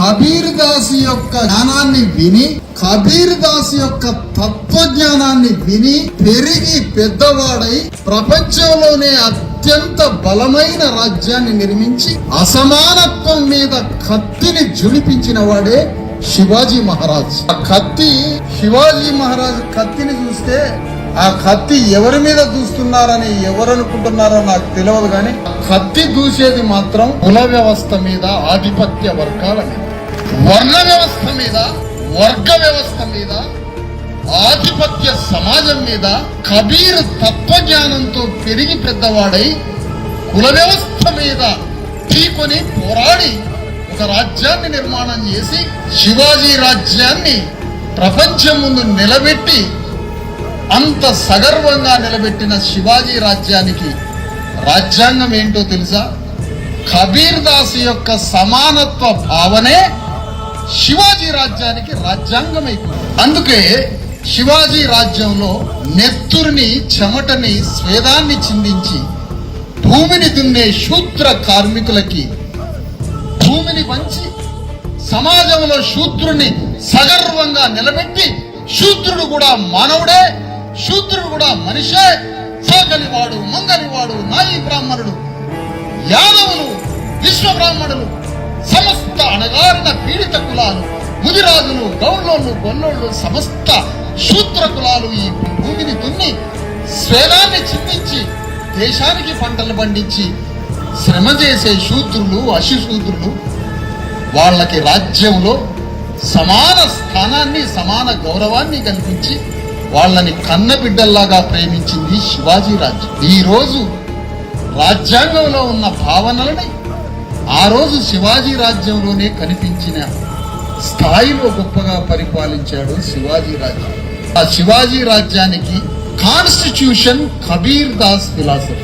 కబీర్ దాస్ యొక్క జ్ఞానాన్ని విని, కబీర్ దాస్ యొక్క తత్వజ్ఞానాన్ని విని పెరిగి పెద్దవాడై ప్రపంచంలోనే అత్యంత బలమైన రాజ్యాన్ని నిర్మించి అసమానత్వం మీద కత్తిని జులిపించిన వాడే శివాజీ మహారాజ్. ఆ కత్తి, శివాజీ మహారాజ్ కత్తిని చూస్తే ఆ కత్తి ఎవరి మీద దూస్తున్నారని ఎవరనుకుంటున్నారో నాకు తెలియదు, కానీ కత్తి దూసేది మాత్రం కుల వ్యవస్థ మీద, ఆధిపత్య వర్గాల మీద, వర్ణ వ్యవస్థ మీద, వర్గ వ్యవస్థ మీద, ఆధిపత్య సమాజం మీద. కబీర్ తత్వజ్ఞానంతో పెరిగి పెద్దవాడై కుల వ్యవస్థ మీద ఢీకొని పోరాడి ఒక రాజ్యాన్ని నిర్మాణం చేసి శివాజీ రాజ్యాన్ని ప్రపంచం ముందు నిలబెట్టి అంత సగర్వంగా నిలబెట్టిన శివాజీ రాజ్యానికి రాజ్యాంగం ఏంటో తెలుసా? కబీర్ దాస్ యొక్క సమానత్వ భావనే శివాజీ రాజ్యానికి రాజ్యాంగం అయిపోయింది. అందుకే శివాజీ రాజ్యంలో నెత్తురిని, చెమటని, స్వేదాన్ని చిందించి భూమిని దున్నే శూద్ర కార్మికులకి భూమిని పంచి సమాజంలో శూద్రుని సగర్వంగా నిలబెట్టి, శూద్రుడు కూడా మానవుడే, శూద్రుడు కూడా మనిషే, సాగలివాడు, మంగలివాడు, నాయి బ్రాహ్మణుడు, యాదవులు, విశ్వ బ్రాహ్మణులు, సమస్త అణగారిన పీడిత కులాలు, ముదిరాజులు, గౌళ్ళోళ్ళు, గొల్లోళ్ళు, సమస్త శూద్ర కులాలు ఈ భూమిని దున్ని స్వేదాన్ని చిందించి దేశానికి పంటలు పండించి శ్రమ చేసే శూద్రులు, అశిశూద్రులు, వాళ్ళకి రాజ్యంలో సమాన స్థానాన్ని, సమాన గౌరవాన్ని కల్పించి వాళ్ళని కన్నబిడ్డల్లాగా ప్రేమించింది శివాజీ రాజ్యం. ఈ రోజు రాజ్యాంగంలో ఉన్న భావనలని ఆ రోజు శివాజీ రాజ్యంలోనే కనిపించిన స్థాయిలో గొప్పగా పరిపాలించాడు శివాజీ రాజ్యం. ఆ శివాజీ రాజ్యానికి కాన్స్టిట్యూషన్ కబీర్ దాస్ ఫిలాసఫీ.